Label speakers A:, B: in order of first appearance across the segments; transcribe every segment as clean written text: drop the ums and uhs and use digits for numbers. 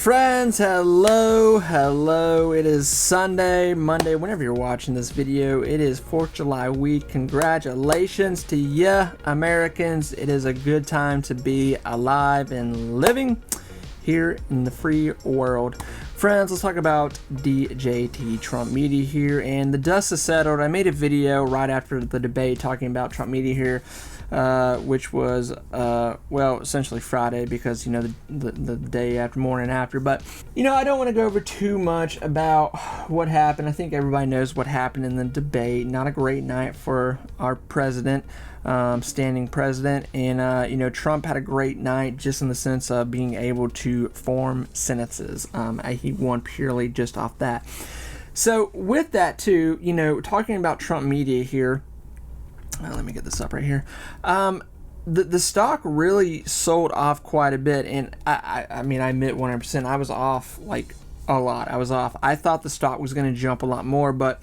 A: Friends, hello. It is Sunday, Monday, whenever you're watching this video. It is 4th of July week. Congratulations to ya, Americans. It is a good time to be alive and living here in the free world. Friends, let's talk about DJT, Trump media here, and the dust has settled. I made a video right after the debate talking about Trump media here, which was, well, essentially Friday because, you know, the day after, morning after. But, you know, I don't want to go over too much about what happened. I think everybody knows what happened in the debate. Not a great night for our president, standing president. And, you know, Trump had a great night just in the sense of being able to form sentences. He won purely just off that. So with that, too, you know, talking about Trump media here, let me get this up right here. The stock really sold off quite a bit, and I mean, I admit 100%, I was off like a lot. I was off. I thought the stock was going to jump a lot more, but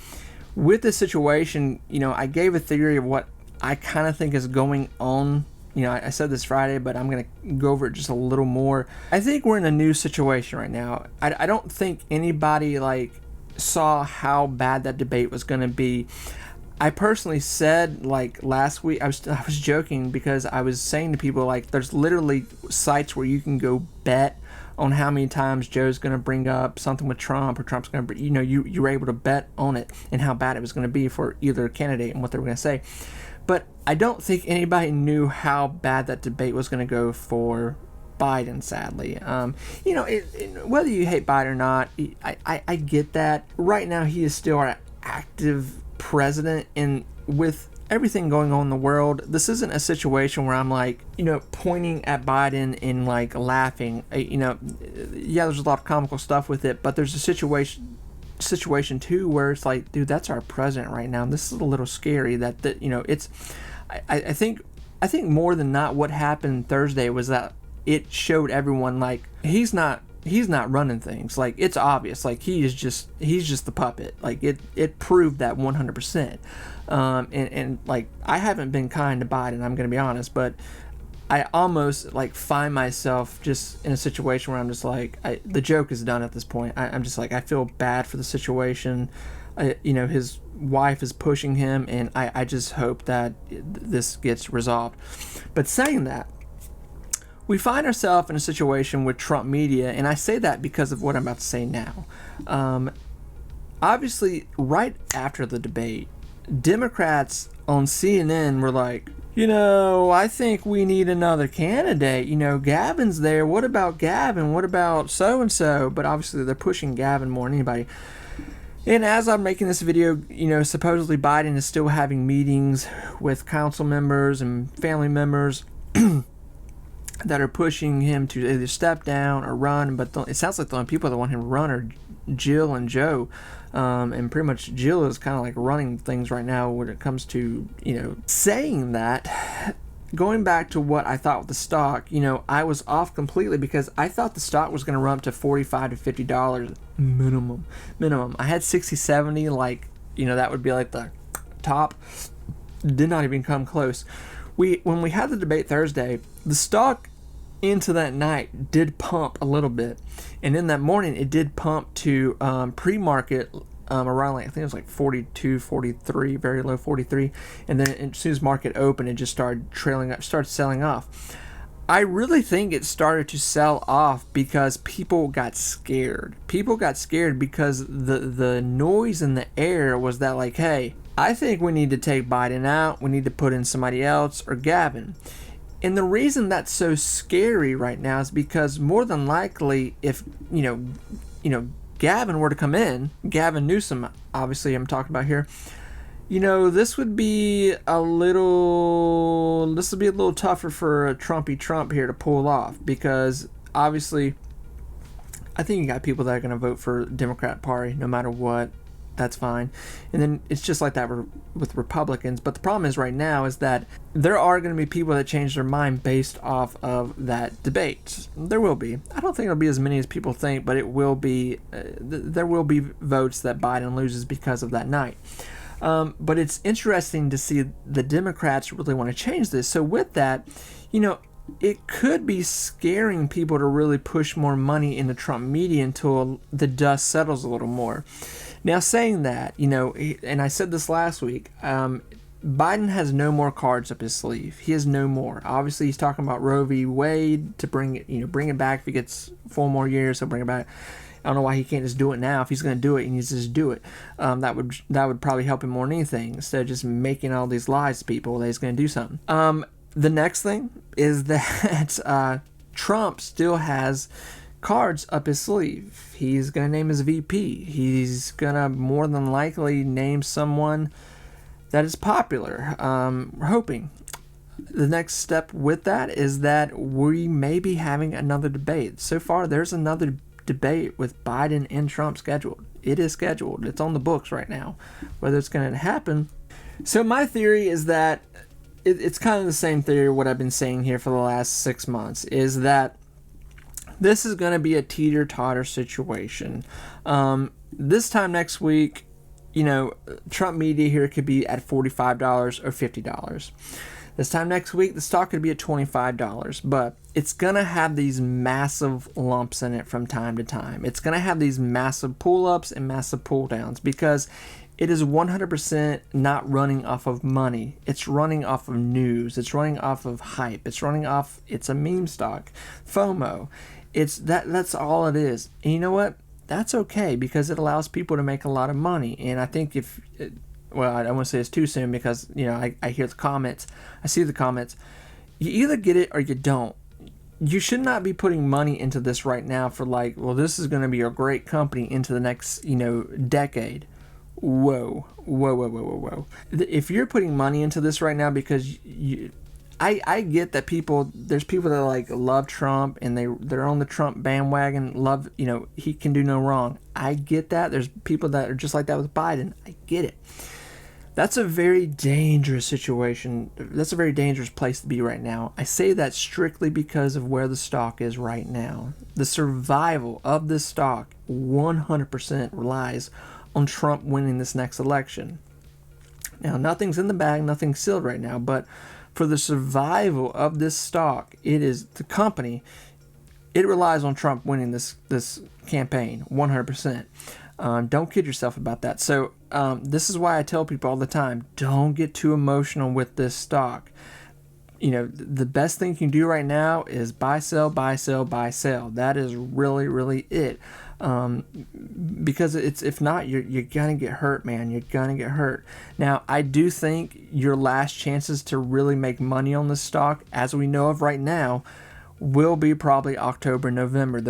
A: with this situation, you know, I gave a theory of what I kind of think is going on. You know, I said this Friday, but I'm going to go over it just a little more. I think we're in a new situation right now. I don't think anybody like saw how bad that debate was going to be. I personally said, like, last week, I was joking because I was saying to people, like, there's literally sites where you can go bet on how many times Joe's going to bring up something with Trump or Trump's going to, you know, you were able to bet on it and how bad it was going to be for either candidate and what they were going to say. But I don't think anybody knew how bad that debate was going to go for Biden, sadly. You know, whether you hate Biden or not, I get that. Right now, he is still our active president, and with everything going on in the world, this isn't a situation where I'm like, you know, pointing at Biden and like laughing. You know, yeah, there's a lot of comical stuff with it, but there's a situation too where it's like, dude, that's our president right now. This is a little scary that you know, it's I think more than not what happened Thursday was that it showed everyone like he's not running things. Like, it's obvious, like he's just the puppet. Like it proved that 100%. And like, I haven't been kind to Biden, I'm gonna be honest, but I almost like find myself just in a situation where I'm just like, the joke is done at this point. I'm just like, I feel bad for the situation. You know, his wife is pushing him, and I just hope that this gets resolved. But saying that, we find ourselves in a situation with Trump media, and I say that because of what I'm about to say now. Obviously, right after the debate, Democrats on CNN were like, you know, I think we need another candidate. You know, Gavin's there. What about Gavin? What about so-and-so? But obviously, they're pushing Gavin more than anybody. And as I'm making this video, you know, supposedly Biden is still having meetings with council members and family members that are pushing him to either step down or run, but it sounds like the only people that want him to run are Jill and Joe, and pretty much Jill is kind of like running things right now when it comes to, you know, saying that. Going back to what I thought with the stock, you know, I was off completely because I thought the stock was going to run up to $45 to $50 minimum. I had 60, 70, like, you know, that would be like the top. Did not even come close. When we had the debate Thursday, the stock into that night did pump a little bit, and in that morning it did pump to pre-market around, like, I think it was like 42, 43, very low 43, and then as soon as market opened, it just started trailing up, started selling off. I really think it started to sell off because people got scared. People got scared because the noise in the air was that, like, hey, I think we need to take Biden out. We need to put in somebody else or Gavin. And the reason that's so scary right now is because more than likely, if you know Gavin were to come in, Gavin Newsom, obviously I'm talking about here, you know, this would be a little tougher for a Trumpy Trump here to pull off, because obviously I think you got people that are going to vote for Democrat Party no matter what. That's fine. And then it's just like that with Republicans. But the problem is right now is that there are going to be people that change their mind based off of that debate. There will be. I don't think it'll be as many as people think, but it will be. There will be votes that Biden loses because of that night. But it's interesting to see the Democrats really want to change this. So with that, you know, it could be scaring people to really push more money into Trump media until the dust settles a little more. Now, saying that, and I said this last week, Biden has no more cards up his sleeve. He has no more. Obviously, he's talking about Roe v. Wade to bring it back. If he gets 4 more years, he'll bring it back. I don't know why he can't just do it now. If he's going to do it, he needs to just do it. That would probably help him more than anything, instead of just making all these lies to people that he's going to do something. The next thing is that Trump still has cards up his sleeve. He's going to name his VP. He's going to more than likely name someone that is popular. We're hoping. The next step with that is that we may be having another debate. So far, there's another debate with Biden and Trump scheduled. It is scheduled. It's on the books right now. Whether it's going to happen. So my theory is that it's kind of the same theory what I've been saying here for the last 6 months, is that this is going to be a teeter-totter situation. This time next week, Trump media here could be at $45 or $50. This time next week, the stock could be at $25, but it's going to have these massive lumps in it from time to time. It's going to have these massive pull-ups and massive pull-downs because it is 100% not running off of money. It's running off of news. It's running off of hype. It's a meme stock. FOMO. That's all it is. And you know what? That's okay because it allows people to make a lot of money. And I think I don't want to say it's too soon because, I hear the comments. I see the comments. You either get it or you don't. You should not be putting money into this right now for this is going to be a great company into the next, decade. Whoa. If you're putting money into this right now because I get that there's people that love Trump and they're on the Trump bandwagon, love, he can do no wrong. I get that. There's people that are just like that with Biden. I get it. That's a very dangerous situation. That's a very dangerous place to be right now. I say that strictly because of where the stock is right now. The survival of this stock 100% relies on Trump winning this next election. Now, nothing's in the bag, nothing's sealed right now, but for the survival of this stock, it is the company, it relies on Trump winning this campaign 100%. Don't kid yourself about that. So this is why I tell people all the time, don't get too emotional with this stock. The best thing you can do right now is buy, sell, buy, sell, buy, sell. That is really, really it. Because if not, you're gonna get hurt, man. You're gonna get hurt. Now, I do think your last chances to really make money on this stock, as we know of right now, will be probably October, November.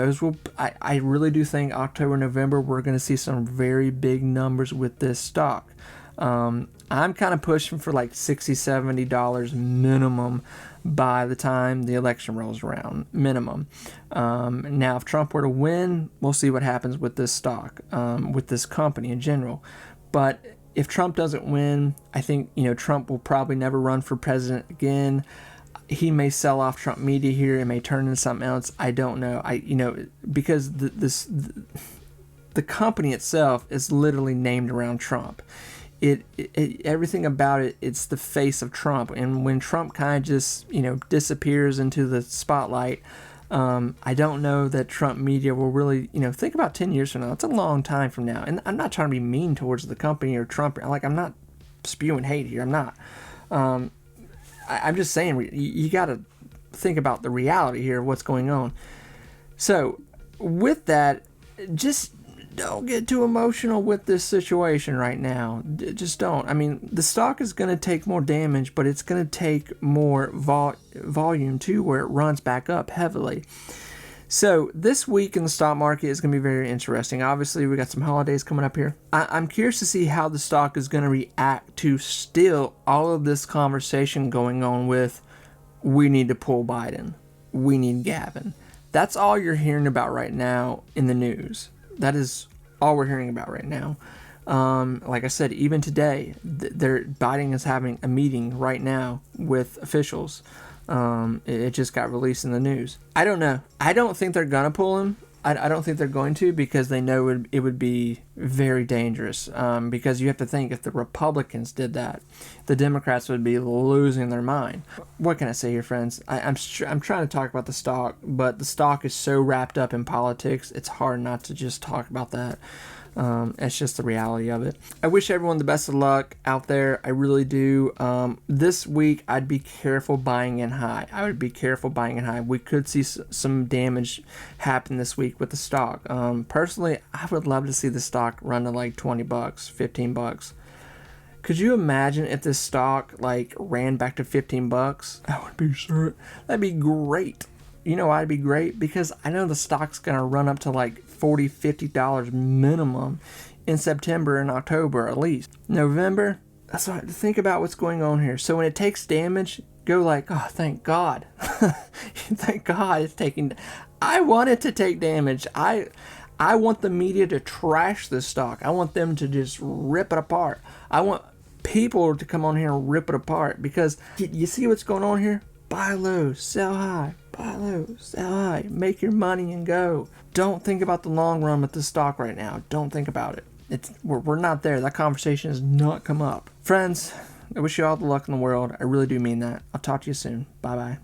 A: I really do think October, November, we're going to see some very big numbers with this stock. I'm kind of pushing for $60, $70 minimum by the time the election rolls around, minimum. Now, if Trump were to win, we'll see what happens with this stock, with this company in general. But if Trump doesn't win, I think, Trump will probably never run for president again. He may sell off Trump media here. It may turn into something else. I don't know. Because the company itself is literally named around Trump. Everything about it, it's the face of Trump. And when Trump kind of just, disappears into the spotlight, I don't know that Trump media will really, think about 10 years from now. It's a long time from now. And I'm not trying to be mean towards the company or Trump. I'm not spewing hate here. I'm not. I'm just saying, you got to think about the reality here of what's going on. So, with that, just don't get too emotional with this situation right now. Just don't. I mean, the stock is going to take more damage, but it's going to take more volume too, where it runs back up heavily. So, this week in the stock market is going to be very interesting. Obviously, we got some holidays coming up here. I'm curious to see how the stock is going to react to still all of this conversation going on with, we need to pull Biden. We need Gavin. That's all you're hearing about right now in the news. That is all we're hearing about right now. Like I said, even today, Biden is having a meeting right now with officials. It just got released in the news. I don't know. I don't think they're gonna pull him. I don't think they're going to, because they know it would be very dangerous, because you have to think, if the Republicans did that, the Democrats would be losing their mind. What can I say here, friends? I'm trying to talk about the stock, but the stock is so wrapped up in politics, it's hard not to just talk about that. It's just the reality of it. I wish everyone the best of luck out there. I really do. This week, I'd be careful buying in high. I would be careful buying in high. We could see some damage happen this week with the stock. Personally, I would love to see the stock run to like $20, $15. Could you imagine if this stock like ran back to $15? That would be sure. That'd be great. You know why it'd be great? Because I know the stock's gonna run up to like $40, $50 minimum in September and October at least. November, that's what, think about what's going on here. So when it takes damage, go like, oh, thank God. Thank God it's taking. I want it to take damage. I want the media to trash this stock. I want them to just rip it apart. I want people to come on here and rip it apart, because you see what's going on here? Buy low, sell high. Buy low, sell high. Make your money and go. Don't think about the long run with this stock right now. Don't think about it. We're not there. That conversation has not come up. Friends, I wish you all the luck in the world. I really do mean that. I'll talk to you soon. Bye-bye.